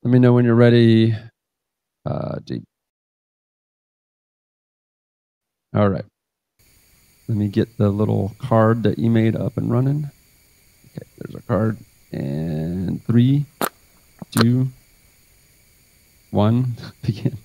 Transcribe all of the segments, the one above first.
Let me know when you're ready. All right. Let me get the little card that you made up and running. Okay, there's our card. And 3, 2, 1, begin.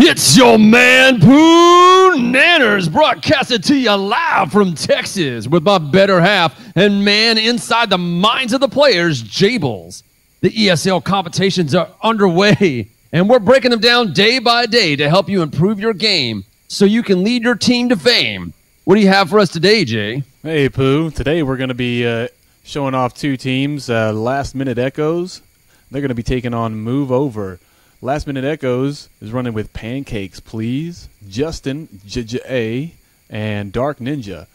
It's your man, Poonannners, broadcasted to you live from Texas with my better half and man inside the minds of the players, Jables. The ESL competitions are underway, and we're breaking them down day by day to help you improve your game so you can lead your team to fame. What do you have for us today, Jay? Hey, Pooh. Today we're going to be showing off two teams, Last Minute Echoes. They're going to be taking on Move Over. Last Minute Echoes is running with Pancakes, Please, Justin, J, and Dark Ninja.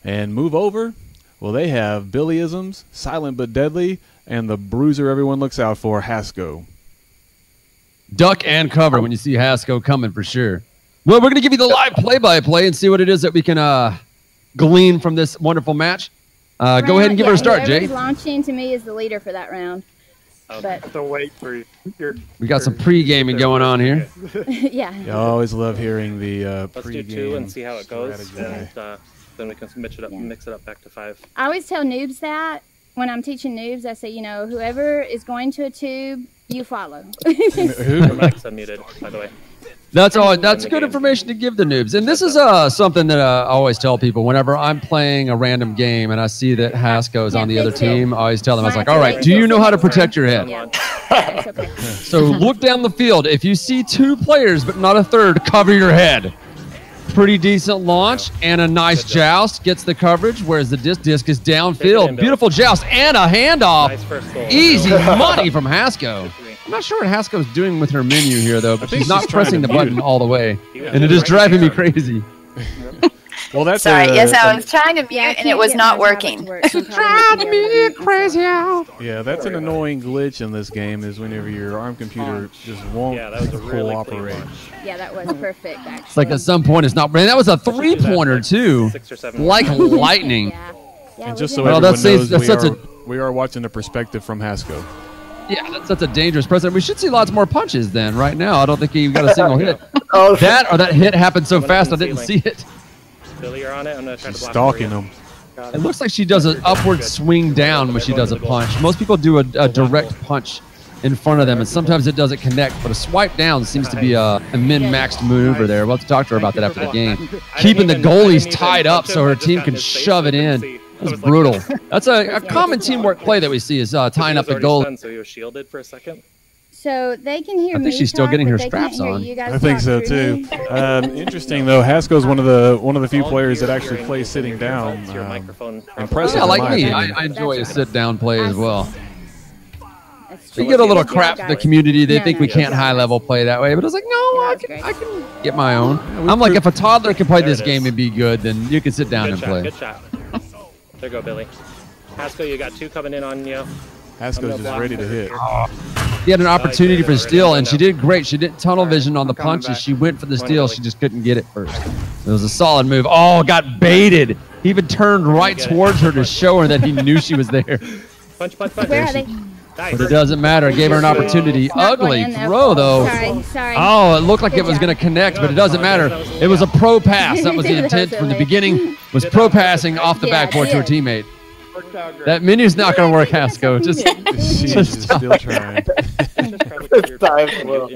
And Move Over, well, they have Billyisms, Silent But Deadly, and the bruiser everyone looks out for, Hasco. Duck and cover when you see Hasco coming for sure. Well, we're going to give you the live play-by-play and see what it is that we can glean from this wonderful match. Go ahead and give her a start, Jay. Launching to me is the leader for that round. But to wait for your. We got some pre-gaming going on here. Yeah. I always love hearing the Let's pre-game. do 2 and see how it goes, strategy. and then we can mix it up back to 5. I always tell noobs that when I'm teaching noobs, I say, you know, whoever is going to a tube, you follow. Who? Your mic's unmuted, by the way. That's good information to give the noobs. And this is something that I always tell people whenever I'm playing a random game and I see that Hasco is on the other team. I always tell them, I was like, all right, do you know how to protect your head? Yeah. It's okay. So look down the field. If you see 2 players but not a third, cover your head. Pretty decent launch and a nice joust gets the coverage, whereas the disc is downfield. Beautiful joust and a handoff. Nice first goal. Easy money from Hasco. I'm not sure what Hasco's doing with her menu here, though, but she's not pressing the button all the way, and it is driving me crazy. Well, that's sorry. Yes, I was trying to mute, and it was not working. It's driving me crazy out. Yeah, that's an annoying glitch in this game is whenever your ARM computer just won't cooperate. Yeah, that was perfect, actually. It's like at some point it's not. Man, that was a 3-pointer, too. 6 or 7. Like lightning. Yeah. And just so Well, everyone that's knows, we are watching the perspective from Hasco. Yeah, that's a dangerous precedent. We should see lots more punches then. Right now, I don't think he got a single hit. Oh, that hit happened so fast I didn't see it. Billy, you're on it. I'm going to try to block Stalking him. It looks like she does an upward swing down when she does a punch. Most people do a direct punch in front of them, and sometimes it doesn't connect, but a swipe down seems to be a min-maxed maneuver there. We'll have to talk to her about that after the game. Keeping the goalies tied up so her team can shove it in. That's brutal. That's a common teamwork play that we see is tying up the goal. So you're shielded for a second? So they can hear me. I think she's still getting her talk, straps on. I think so too. Interesting though, Hasco's one of the few players that actually plays sitting down. Impressive. Yeah, like me. I enjoy a sit-down play as well. We get a little crap from the community. They think we can't high-level play that way, but I was like, no, I can get my own. I'm like, if a toddler can play this game and be good, then you can sit down and play. Good shot. There you go, Billy. Hasco, you got 2 coming in on you. Hasco's just ready to hit. She had an opportunity for the steal, and she did great. She didn't tunnel vision on the punches. She went for the steal. She just couldn't get it first. It was a solid move. Oh, got baited. He even turned right towards her to show her that he knew she was there. Punch. Where are they? But it doesn't matter. It gave her an opportunity. Ugly throw, though. Sorry. Oh, it looked like it was going to connect, but it doesn't matter. It was a pro pass. That was the intent from the beginning, was pro passing off the backboard to her teammate. That menu's not going to work, Hasco. She's still trying.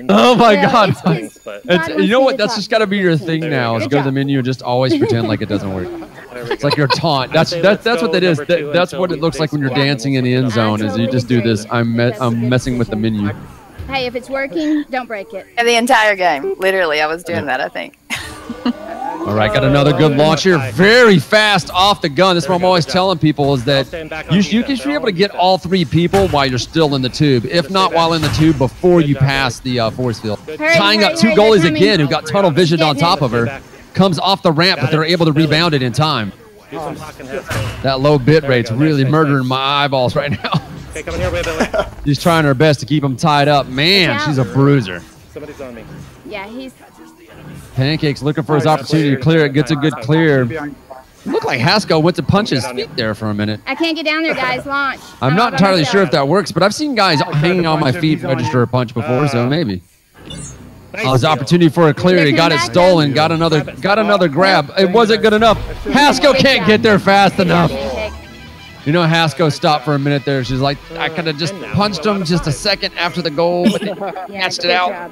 Oh my God! You know what? That's just got to be your thing now. Is go to the menu and just always pretend like it doesn't work. It's like your taunt. That's what that is. That's what it looks like when you're dancing in the end zone. Is you just do this? I'm messing with the menu. Hey, if it's working, don't break it. And the entire game, literally, I was doing that. I think. All right, got another good launch here. Very fast off the gun. That's what I'm always telling people is that you should be able to get all 3 people while you're still in the tube. If not while in the tube, before you pass the force field. Tying up 2 goalies again who got tunnel visioned on top of her. Comes off the ramp, but they're able to rebound it in time. That low bit rate's really murdering my eyeballs right now. She's trying her best to keep them tied up. Man, she's a bruiser. Somebody's on me. Yeah, he's. Pancakes looking for his opportunity to clear it. Gets a good clear. Looked like Haskell went to punch his feet there for a minute. I can't get down there, guys. Launch. I'm not entirely sure if that works, but I've seen guys hanging on my feet register a punch before, so maybe. Oh, his opportunity for a clear. He got it stolen. Got another grab. It wasn't good enough. Haskell can't get there fast enough. You know, Haskell stopped for a minute there. She's like, I could have just punched him just a second after the goal, but he catched it out.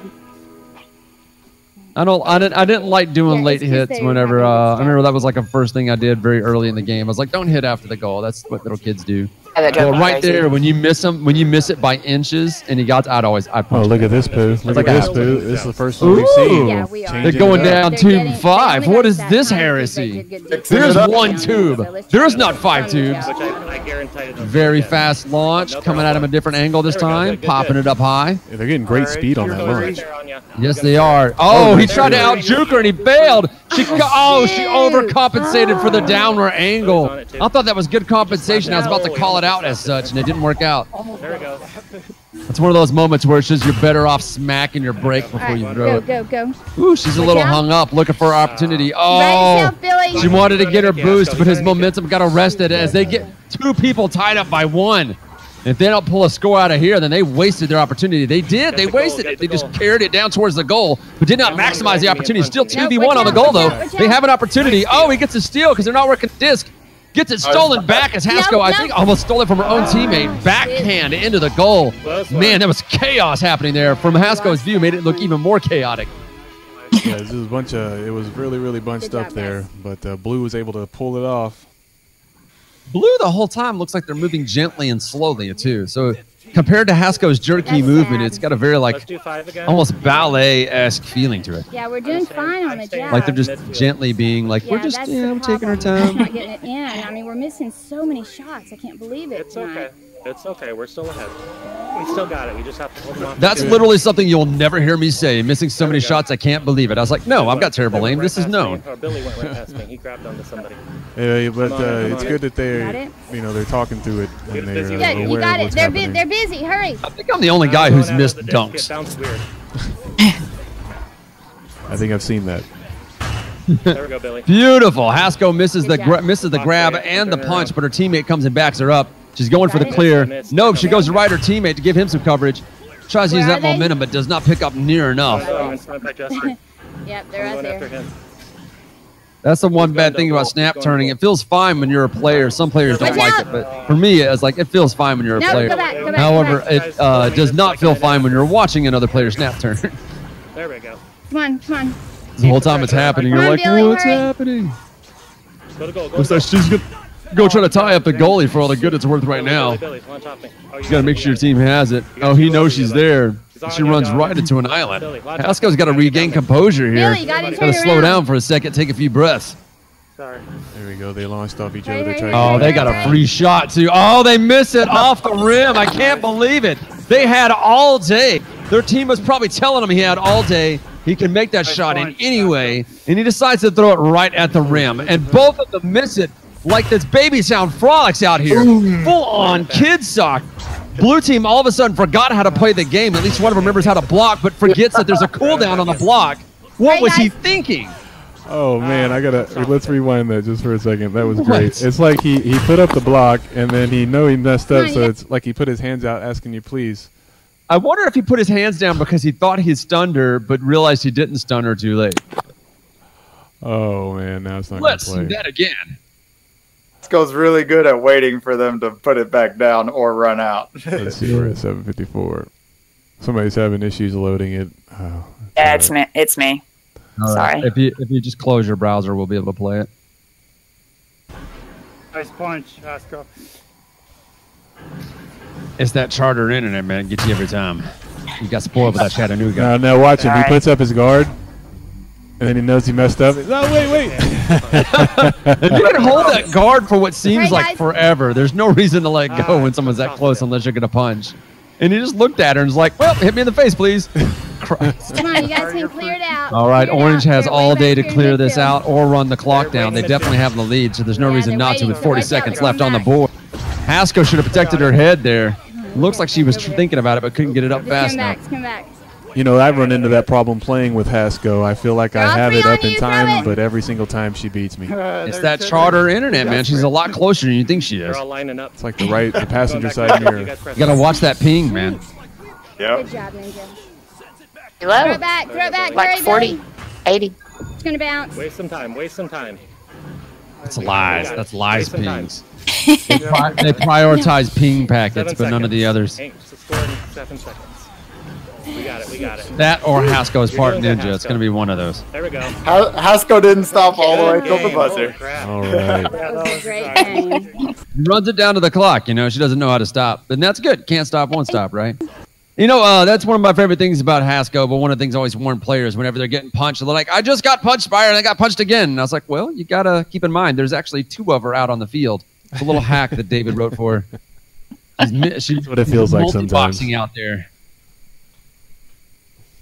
I didn't like doing late hits whenever. I remember that was like a first thing I did very early in the game. I was like, don't hit after the goal. That's what little kids do. Well, right there, when you miss them, when you miss it by inches, and I'd punch. Oh, look at this poo! Look at this poo! This is the first one we've seen. Yeah, we are. They're going down tube 5. What is this heresy? There's one tube. There's not 5 tubes. Very fast launch, coming at him a different angle this time, popping it up high. Yeah, they're getting great speed on that launch. Yes, they are. Oh, he tried to out-juke her, and he failed. She overcompensated for the downward angle. I thought that was good compensation. I was about to call it out as such, and it didn't work out. There we go. It's one of those moments where it's just you're better off smacking your brake before you throw it. Go. Ooh, she's a little hung up, looking for her opportunity. Oh, she wanted to get her boost, but his momentum got arrested as they get 2 people tied up by 1. If they don't pull a score out of here, then they wasted their opportunity. They did. They wasted it. They just carried it down towards the goal, but did not maximize the opportunity. Still 2v1 on the goal, though. They have an opportunity. Oh, he gets a steal because they're not working disc. Gets it stolen back as Haskell, I think, almost stole it from her own teammate. Backhand into the goal. Man, there was chaos happening there. From Haskell's view, made it look even more chaotic. Yeah, this is a bunch of, it was really bunched up there, but Blue was able to pull it off. Blue the whole time looks like they're moving gently and slowly, too. So compared to Haskell's jerky movement, it's got a very, like, almost ballet-esque feeling to it. Yeah, we're doing fine on the jab. Like they're just gently being like, we're just, we're taking our time. Not getting it in. I mean, we're missing so many shots. I can't believe it. It's okay. It's okay. We're still ahead. We still got it. We just have to hold them off. That's literally something you'll never hear me say. Missing so many shots, I can't believe it. I was like, no, I've got terrible aim. This is known. Billy went right past me. He grabbed onto somebody. Yeah, but it's good that they're, they're talking through it and they're aware of what's happening. They're busy. Hurry. I think I'm the only guy who's missed dunks. It sounds weird. I think I've seen that. There we go, Billy. Beautiful. Haskell misses the grab and the punch, but her teammate comes and backs her up. She's going for the clear. Nope, she goes to right her teammate to give him some coverage. Tries to use that momentum, but does not pick up near enough. Yep, they're out there. That's the one bad thing about snap turning. It feels fine when you're a player. Some players don't like it, but for me, it's like it feels fine when you're a player. However, it does not feel fine when you're watching another player snap turn. There we go. Come on. The whole time it's happening, you're like, what's happening? Go to goal. Looks like she's going to go try to tie up the goalie for all the good it's worth right now. You got to make sure your team has it. Oh, he knows she's there. She runs right into an island. Haskell's got to regain composure here. Got to slow down for a second, take a few breaths. Sorry. There we go. They launched off each other. Oh, they got a free shot, too. Oh, they miss it off the rim. I can't believe it. They had all day. Their team was probably telling him he had all day. He can make that shot in any way, and he decides to throw it right at the rim. And both of them miss it like this baby sound frolics out here. Full-on kid sock. Blue team all of a sudden forgot how to play the game. At least one of them remembers how to block, but forgets that there's a cooldown on the block. What was he thinking? Oh, man, let's rewind that just for a second. That was great. It's like he put up the block, and then he messed up, so it's like he put his hands out asking you, please. I wonder if he put his hands down because he thought he stunned her, but realized he didn't stun her too late. Oh, man, now it's not going to play. Let's see that again. Haskell's really good at waiting for them to put it back down or run out. Let's see, we're at 7:54. Somebody's having issues loading it. Oh, yeah, it's me. Sorry. If you just close your browser, we'll be able to play it. Nice punch, Haskell. It's that charter internet, man. Gets you every time. You got spoiled with that Chattanooga. Now watch him. He puts up his guard, and then he knows he messed up. No, wait. You can hold that guard for what seems like forever. There's no reason to let go when someone's that close unless you're going to punch. And he just looked at her and was like, well, hit me in the face, please. Christ. Come on, you guys can clear it out. All right, Orange has all day to clear this out or run the clock down. They definitely have the lead, so there's no reason not to with 40 seconds left on the board. Haskell should have protected her head there. Looks like she was thinking about it, but couldn't get it up fast enough. Come back. You know, I run into that problem playing with Hasko. I feel like I have it up in time, but every single time she beats me. It's that charter internet, man. She's a lot closer than you think she is. They're all lining up. It's like the passenger side mirror. You gotta watch that ping, man. Yep. Good job, Ninja. Low. Throw it back. Throw it back. Like Hurry, 40, Billy. 80. It's going to bounce. Waste some time. Waste some time. That's lies. That's lies Waste some time. pings. They prioritize ping packets, 7 but none of the seconds. others. Hank, score in 7 seconds. We got it. We got it. That or Hasko's You're part doing good, ninja. It's Hasko. going to be one of those. There we go. Hasko didn't stop all the way till the Game. buzzer. Holy crap. All right. That was a great game. Runs it down to the clock. You know, she doesn't know how to stop. And that's good. Can't stop, won't stop, right? You know, that's one of my favorite things about Hasko, but one of the things I always warn players whenever they're getting punched, they're like, I just got punched by her and I got punched again. And I was like, well, you got to keep in mind, there's actually 2 of her out on the field. It's a little hack that David wrote for her. She's what it feels like sometimes. Boxing out there.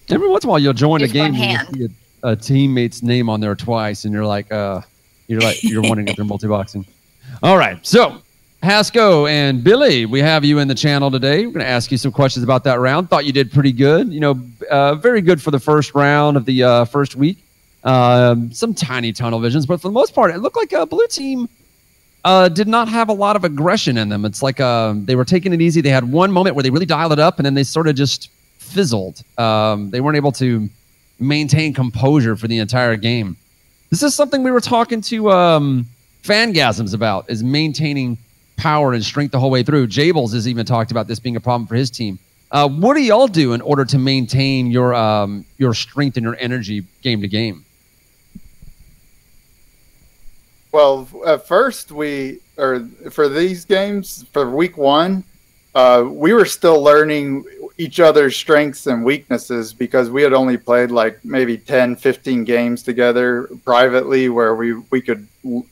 Every once in a while, you'll join a Use game one and hand. you see a teammate's name on there twice, and you're wondering if they're multi-boxing. All right, so Hasko and Billy, we have you in the channel today. We're going to ask you some questions about that round. Thought you did pretty good. You know, very good for the first round of the first week. Some tiny tunnel visions, but for the most part, it looked like a blue team did not have a lot of aggression in them. It's like they were taking it easy. They had one moment where they really dialed it up, and then they sort of just fizzled. They weren't able to maintain composure for the entire game. This is something we were talking to Fangasms about, is maintaining power and strength the whole way through. Jables has even talked about this being a problem for his team. What do y'all do in order to maintain your strength and your energy game to game? Well, at first for these games, for week 1, we were still learning each other's strengths and weaknesses because we had only played like maybe 10, 15 games together privately where we could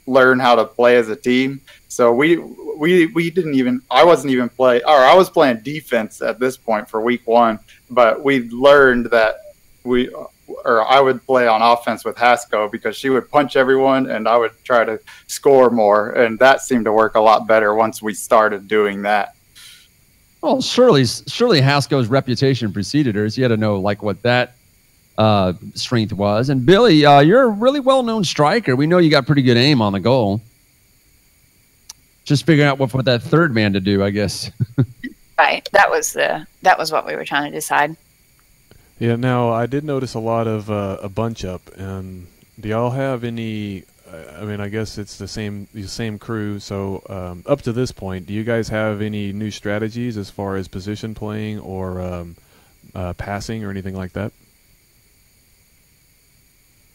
learn how to play as a team. So we didn't even, I was playing defense at this point for week 1, but we learned that I would play on offense with Hasko because she would punch everyone and I would try to score more. And that seemed to work a lot better once we started doing that. Well, surely Hasko's reputation preceded her. So you had to know like what that strength was. And Billy, you're a really well-known striker. We know you got pretty good aim on the goal. Just figuring out what for that third man to do, I guess. Right. That was what we were trying to decide. Yeah. Now I did notice a lot of a bunch up. And do y'all have any? I mean, I guess it's the same crew. So up to this point, do you guys have any new strategies as far as position playing or passing or anything like that?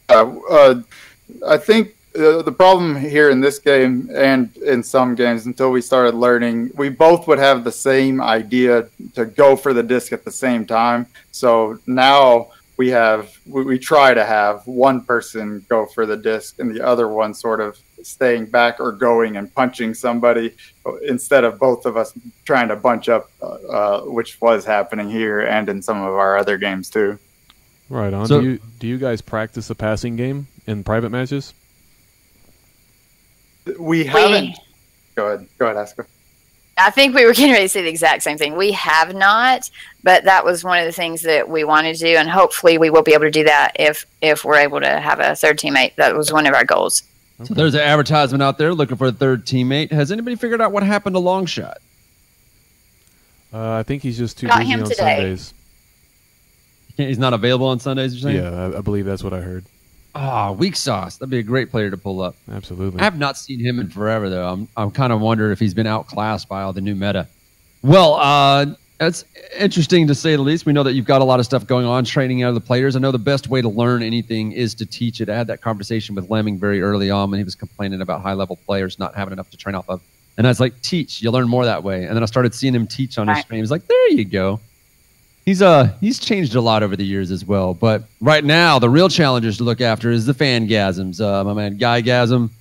I think the problem here in this game and in some games until we started learning, we both would have the same idea to go for the disc at the same time. So now we try to have one person go for the disc and the other one sort of staying back or going and punching somebody instead of both of us trying to bunch up, which was happening here and in some of our other games too. Right on. So, do you guys practice the passing game in private matches? We haven't. Go ahead, Hasko. I think we were getting ready to say the exact same thing. We have not, but that was one of the things that we wanted to do, and hopefully we will be able to do that if we're able to have a third teammate. That was one of our goals. Okay. So there's an advertisement out there looking for a third teammate. Has anybody figured out what happened to Longshot? I think he's just too Got busy him on today. Sundays. He's not available on Sundays, you're saying? Yeah, I believe that's what I heard. Weak sauce. That'd be a great player to pull up. Absolutely. I have not seen him in forever, though. I'm kind of wondering if he's been outclassed by all the new meta. Well, that's interesting to say the least. We know that you've got a lot of stuff going on, training out of the players. I know the best way to learn anything is to teach it. I had that conversation with Lemming very early on when he was complaining about high-level players not having enough to train off of. And I was like, teach. You learn more that way. And then I started seeing him teach on his streams. Like, there you go. He's changed a lot over the years as well. But right now, the real challengers to look after is the Fangasms. My man Guygasm,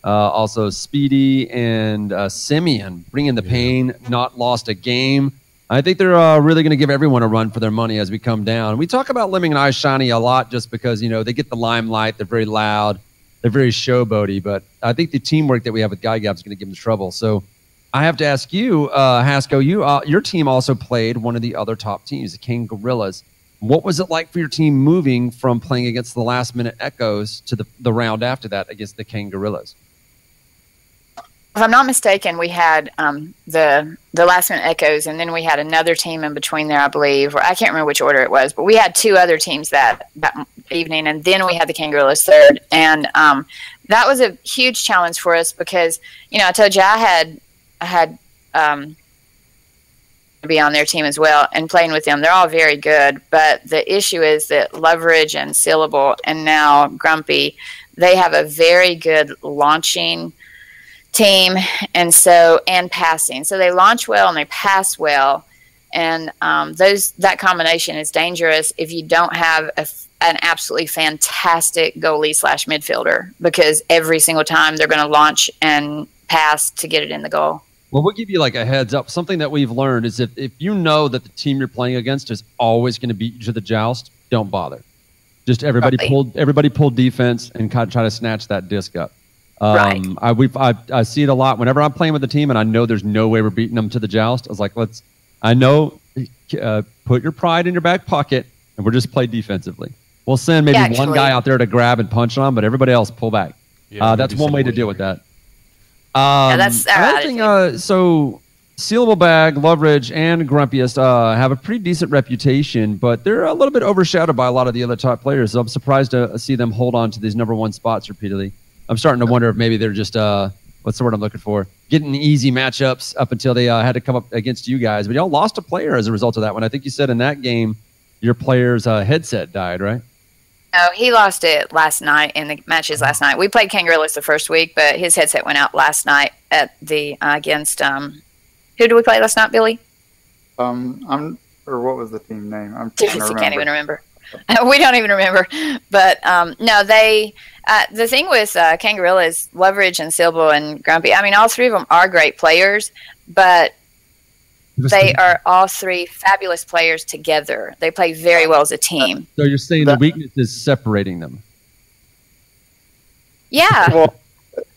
also Speedy, and Simeon, bringing the pain, not lost a game. I think they're really going to give everyone a run for their money as we come down. We talk about Lemming and I Shiny a lot just because, they get the limelight. They're very loud. They're very showboaty. But I think the teamwork that we have with Guygasm is going to give them trouble. So I have to ask you, Hasko, your team also played one of the other top teams, the King Gorillas. What was it like for your team moving from playing against the last minute Echoes to the round after that against the Kangarillas? If I'm not mistaken, we had the last minute Echoes, and then we had another team in between there, I believe. Or I can't remember which order it was, but we had 2 other teams that evening, and then we had the Kangarillas third. And that was a huge challenge for us because, you know, I told you I had to be on their team as well and playing with them. They're all very good, but the issue is that Leverage and Syllable and now Grumpy, they have a very good launching team and passing. So they launch well and they pass well, and that combination is dangerous if you don't have an absolutely fantastic goalie / midfielder, because every single time they're going to launch and pass to get it in the goal. Well, we'll give you like a heads up. Something that we've learned is if you know that the team you're playing against is always going to beat you to the joust, don't bother. Just everybody pull defense and try to snatch that disc up. Right. I see it a lot whenever I'm playing with the team and I know there's no way we're beating them to the joust. I was like, put your pride in your back pocket and we'll just play defensively. We'll send maybe one guy out there to grab and punch on, but everybody else pull back. Yeah, that's one way to deal with that. That's another thing. So Sealable Bag, Loveridge, and Grumpiest have a pretty decent reputation, but they're a little bit overshadowed by a lot of the other top players. So I'm surprised to see them hold on to these #1 spots repeatedly. I'm starting to wonder if maybe they're just what's the word I'm looking for? Getting easy matchups up until they had to come up against you guys. But y'all lost a player as a result of that one. I think you said in that game your player's headset died, right? No, he lost it last night in the matches last night. We played Kangarillas the first week, but his headset went out last night at the against who did we play last night, Billy? Or what was the team name? I'm can't even remember. We don't even remember. But no, they the thing with Kangarillas, Leverage and Silbo and Grumpy, I mean, all 3 of them are great players, but they are all 3 fabulous players together. They play very well as a team. So you're saying the weakness is separating them? Yeah. Well,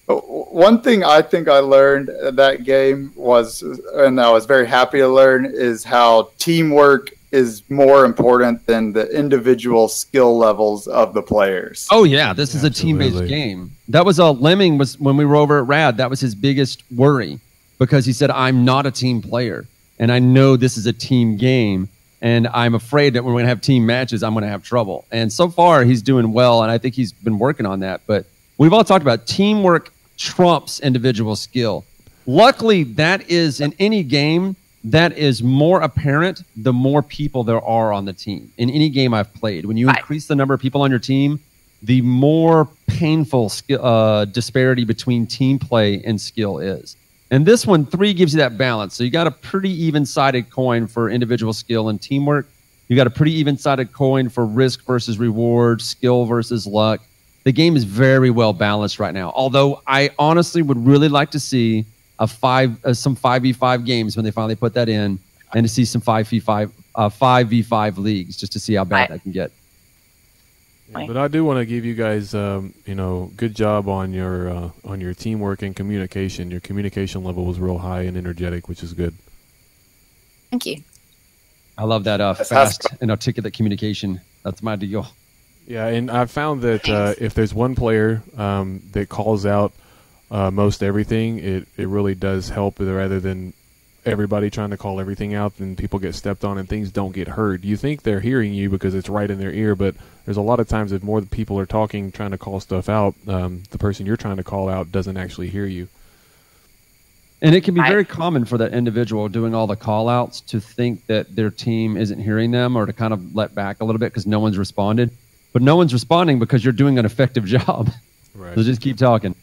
one thing I think I learned in that game was, and I was very happy to learn, is how teamwork is more important than the individual skill levels of the players. Oh yeah, this is a team-based game. That was Lemming was when we were over at Rad. That was his biggest worry because he said, "I'm not a team player, and I know this is a team game, and I'm afraid that when we're going to have team matches, I'm going to have trouble." And so far, he's doing well, and I think he's been working on that. But we've all talked about teamwork trumps individual skill. Luckily, that is in any game. That is more apparent the more people there are on the team. In any game I've played, when you increase the number of people on your team, the more painful disparity between team play and skill is. And this one, 3 gives you that balance. So you got a pretty even-sided coin for individual skill and teamwork. You got a pretty even-sided coin for risk versus reward, skill versus luck. The game is very well balanced right now. Although I honestly would really like to see some 5v5 games when they finally put that in, and to see some 5v5 leagues just to see how bad that can get. Yeah, but I do want to give you guys, good job on your teamwork and communication. Your communication level was real high and energetic, which is good. Thank you. I love that fast and articulate communication. That's my deal. Yeah, and I've found that if there's one player that calls out most everything, it really does help rather than everybody trying to call everything out and people get stepped on and things don't get heard. You think they're hearing you because it's right in their ear, but there's a lot of times if more people are talking, trying to call stuff out, the person you're trying to call out doesn't actually hear you. And it can be very common for that individual doing all the call outs to think that their team isn't hearing them or to kind of let back a little bit because no one's responded. But no one's responding because you're doing an effective job. Right. So just keep talking.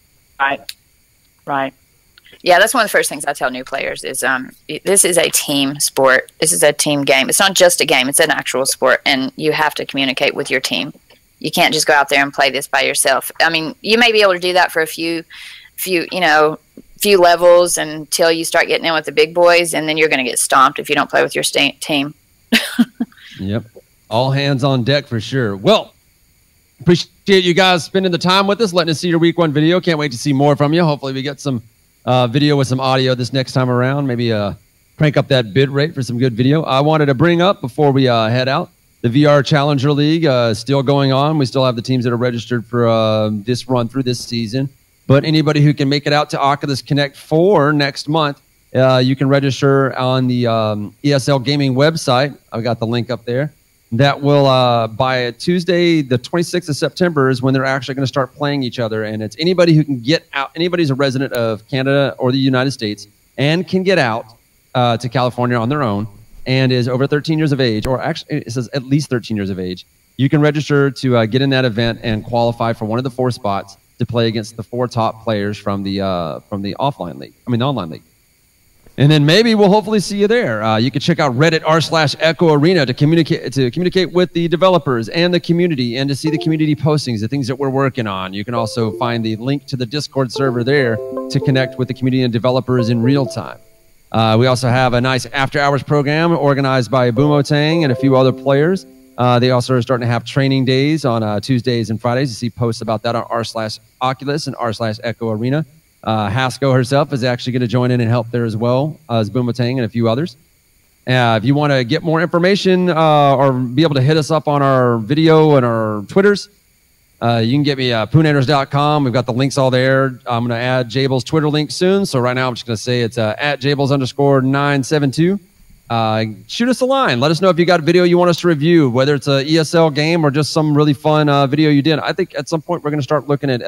Right. Yeah, that's one of the first things I tell new players is this is a team sport. This is a team game. It's not just a game. It's an actual sport, and you have to communicate with your team. You can't just go out there and play this by yourself. I mean, you may be able to do that for a few levels until you start getting in with the big boys, and then you're going to get stomped if you don't play with your team. Yep. All hands on deck for sure. Well, appreciate you guys spending the time with us, letting us see your week 1 video. Can't wait to see more from you. Hopefully we get some video with some audio this next time around. Maybe crank up that bit rate for some good video. I wanted to bring up before we head out, The VR Challenger League is still going on. We still have the teams that are registered for this run through this season. But anybody who can make it out to Oculus Connect 4 next month, you can register on the ESL Gaming website. I've got the link up there. That will, by Tuesday, the 26th of September, is when they're actually going to start playing each other. And it's anybody who can get out. Anybody who's a resident of Canada or the United States and can get out to California on their own and is over 13 years of age, or actually it says at least 13 years of age, you can register to get in that event and qualify for one of the 4 spots to play against the 4 top players from the offline league. I mean, the online league. And then maybe we'll hopefully see you there. You can check out Reddit r/Echo Arena to communicate with the developers and the community and to see the community postings, the things that we're working on. You can also find the link to the Discord server there to connect with the community and developers in real time. We also have a nice after-hours program organized by Boomotang and a few other players. They also are starting to have training days on Tuesdays and Fridays. You see posts about that on r/Oculus and r/Echo Arena. Hasko herself is actually going to join in and help there as well as Boomotang and a few others. If you want to get more information or be able to hit us up on our video and our Twitters, you can get me at Poonannners.com. We've got the links all there. I'm going to add Jable's Twitter link soon. So right now I'm just going to say it's at Jables_972. Shoot us a line. Let us know if you got a video you want us to review, whether it's a ESL game or just some really fun video you did. I think at some point we're going to start looking at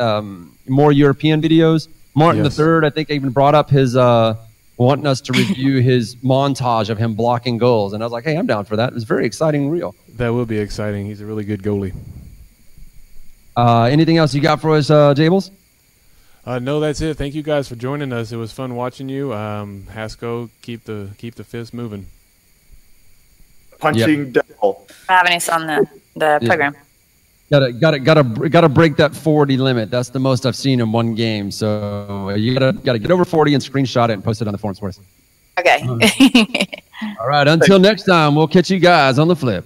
more European videos. Martin III, I think, even brought up his wanting us to review his montage of him blocking goals. And I was like, hey, I'm down for that. It was very exciting and real. That will be exciting. He's a really good goalie. Anything else you got for us, Jables? No, that's it. Thank you guys for joining us. It was fun watching you. Hasko, keep the fist moving. Punching devil. Having us on the program. Gotta break that 40 limit. That's the most I've seen in one game. So you gotta get over 40 and screenshot it and post it on the forums for us. Okay. All right. Until next time, we'll catch you guys on the flip.